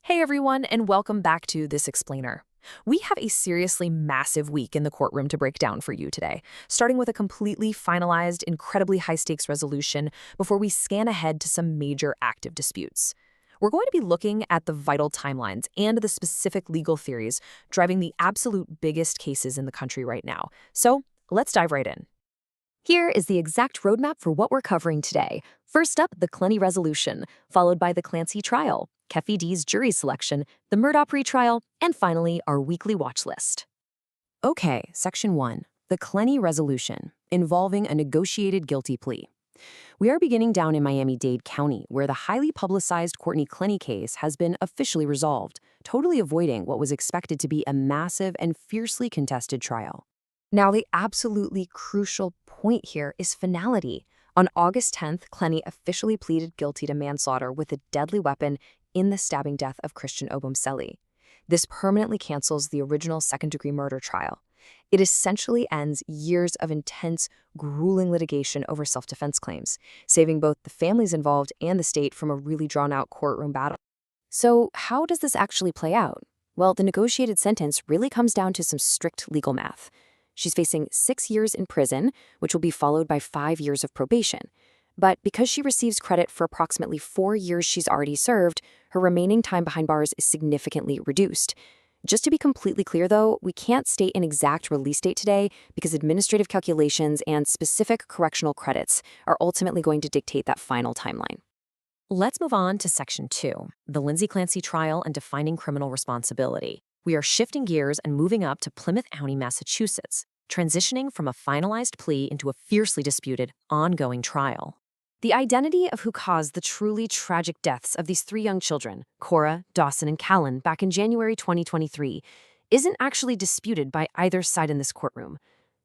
Hey everyone, and welcome back to This Explainer. We have a seriously massive week in the courtroom to break down for you today, starting with a completely finalized, incredibly high-stakes resolution before we scan ahead to some major active disputes. We're going to be looking at the vital timelines and the specific legal theories driving the absolute biggest cases in the country right now. So let's dive right in. Here is the exact roadmap for what we're covering today. First up, the Clenney resolution, followed by the Clancy trial, Keffe D's jury selection, the Murdaugh pre-trial, and finally, our weekly watch list. Okay, Section 1, the Clenney resolution, involving a negotiated guilty plea. We are beginning down in Miami-Dade County, where the highly publicized Courtney Clenney case has been officially resolved, totally avoiding what was expected to be a massive and fiercely contested trial. Now, the absolutely crucial point here is finality. On August 10th, Clenney officially pleaded guilty to manslaughter with a deadly weapon in the stabbing death of Christian Obumseli. This permanently cancels the original second-degree murder trial. It essentially ends years of intense, grueling litigation over self-defense claims, saving both the families involved and the state from a really drawn-out courtroom battle. So, how does this actually play out? Well, the negotiated sentence really comes down to some strict legal math. She's facing 6 years in prison, which will be followed by 5 years of probation. But because she receives credit for approximately 4 years she's already served, her remaining time behind bars is significantly reduced. Just to be completely clear, though, we can't state an exact release date today because administrative calculations and specific correctional credits are ultimately going to dictate that final timeline. Let's move on to Section 2, the Lindsay Clancy trial and defining criminal responsibility. We are shifting gears and moving up to Plymouth County, Massachusetts, transitioning from a finalized plea into a fiercely disputed, ongoing trial. The identity of who caused the truly tragic deaths of these 3 young children, Cora, Dawson, and Callan, back in January 2023, isn't actually disputed by either side in this courtroom.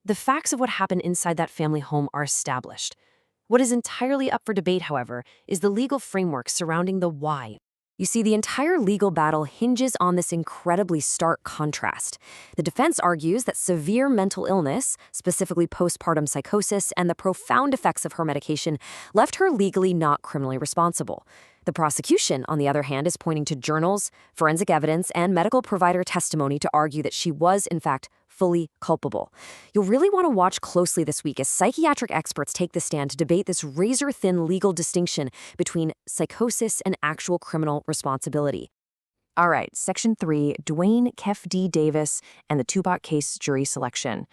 The facts of what happened inside that family home are established. What is entirely up for debate, however, is the legal framework surrounding the why. You see, the entire legal battle hinges on this incredibly stark contrast. The defense argues that severe mental illness, specifically postpartum psychosis, and the profound effects of her medication left her legally not criminally responsible. The prosecution, on the other hand, is pointing to journals, forensic evidence, and medical provider testimony to argue that she was, in fact, fully culpable. You'll really want to watch closely this week as psychiatric experts take the stand to debate this razor-thin legal distinction between psychosis and actual criminal responsibility. All right, Section 3, Duane, Keffe D. Davis, and the Tupac case jury selection.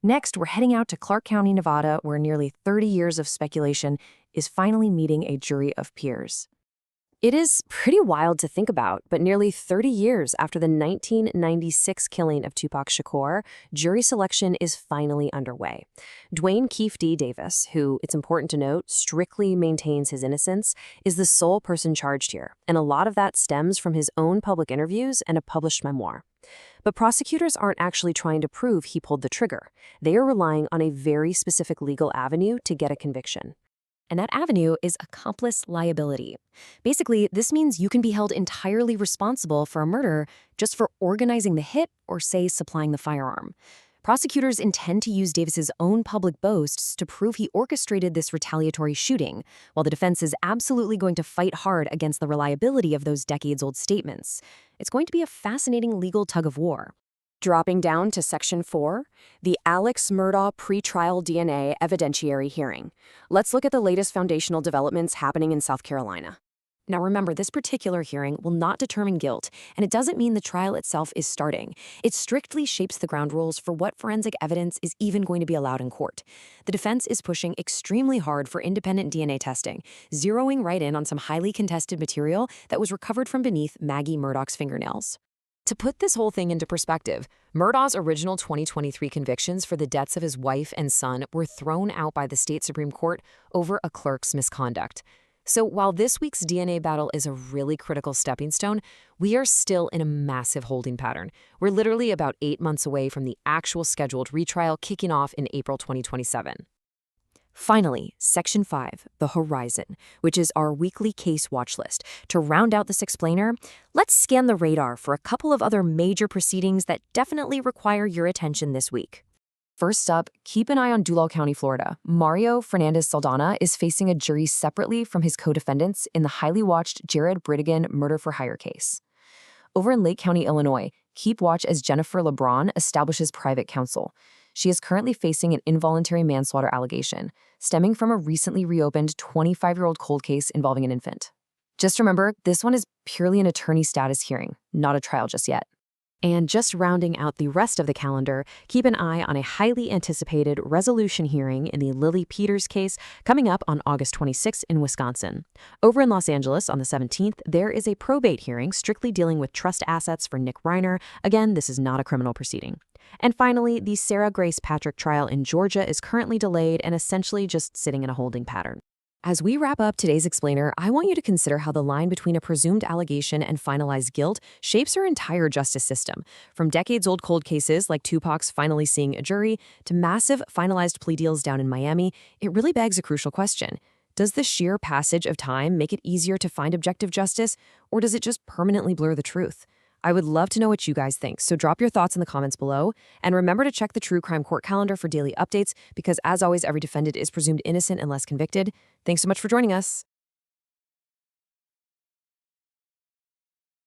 Next, we're heading out to Clark County, Nevada, where nearly 30 years of speculation is finally meeting a jury of peers. It is pretty wild to think about, but nearly 30 years after the 1996 killing of Tupac Shakur, jury selection is finally underway. Duane Keffe D. Davis, who, it's important to note, strictly maintains his innocence, is the sole person charged here, and a lot of that stems from his own public interviews and a published memoir. But prosecutors aren't actually trying to prove he pulled the trigger. They are relying on a very specific legal avenue to get a conviction. And that avenue is accomplice liability. Basically, this means you can be held entirely responsible for a murder just for organizing the hit or, say, supplying the firearm. Prosecutors intend to use Davis's own public boasts to prove he orchestrated this retaliatory shooting, while the defense is absolutely going to fight hard against the reliability of those decades-old statements. It's going to be a fascinating legal tug-of-war. Dropping down to Section 4, the Alex Murdaugh pretrial DNA evidentiary hearing. Let's look at the latest foundational developments happening in South Carolina. Now remember, this particular hearing will not determine guilt, and it doesn't mean the trial itself is starting. It strictly shapes the ground rules for what forensic evidence is even going to be allowed in court. The defense is pushing extremely hard for independent DNA testing, zeroing right in on some highly contested material that was recovered from beneath Maggie Murdaugh's fingernails. To put this whole thing into perspective, Murdaugh's original 2023 convictions for the deaths of his wife and son were thrown out by the state Supreme Court over a clerk's misconduct. So while this week's DNA battle is a really critical stepping stone, we are still in a massive holding pattern. We're literally about 8 months away from the actual scheduled retrial kicking off in April 2027. Finally, Section 5, the Horizon, which is our weekly case watch list. To round out this explainer, let's scan the radar for a couple of other major proceedings that definitely require your attention this week. First up, keep an eye on Duval County, Florida. Mario Fernandez Saldana is facing a jury separately from his co-defendants in the highly watched Jared Britigan murder-for-hire case. Over in Lake County, Illinois, keep watch as Jennifer LeBron establishes private counsel. She is currently facing an involuntary manslaughter allegation, stemming from a recently reopened 25-year-old cold case involving an infant. Just remember, this one is purely an attorney status hearing, not a trial just yet. And just rounding out the rest of the calendar, keep an eye on a highly anticipated resolution hearing in the Lily Peters case coming up on August 26th in Wisconsin. Over in Los Angeles on the 17th, there is a probate hearing strictly dealing with trust assets for Nick Reiner. Again, this is not a criminal proceeding. And finally, the Sarah Grace Patrick trial in Georgia is currently delayed and essentially just sitting in a holding pattern. As we wrap up today's explainer, I want you to consider how the line between a presumed allegation and finalized guilt shapes our entire justice system. From decades-old cold cases like Tupac's finally seeing a jury to massive finalized plea deals down in Miami, it really begs a crucial question. Does the sheer passage of time make it easier to find objective justice, or does it just permanently blur the truth? I would love to know what you guys think, so drop your thoughts in the comments below. And remember to check the True Crime Court calendar for daily updates because, as always, every defendant is presumed innocent unless convicted. Thanks so much for joining us.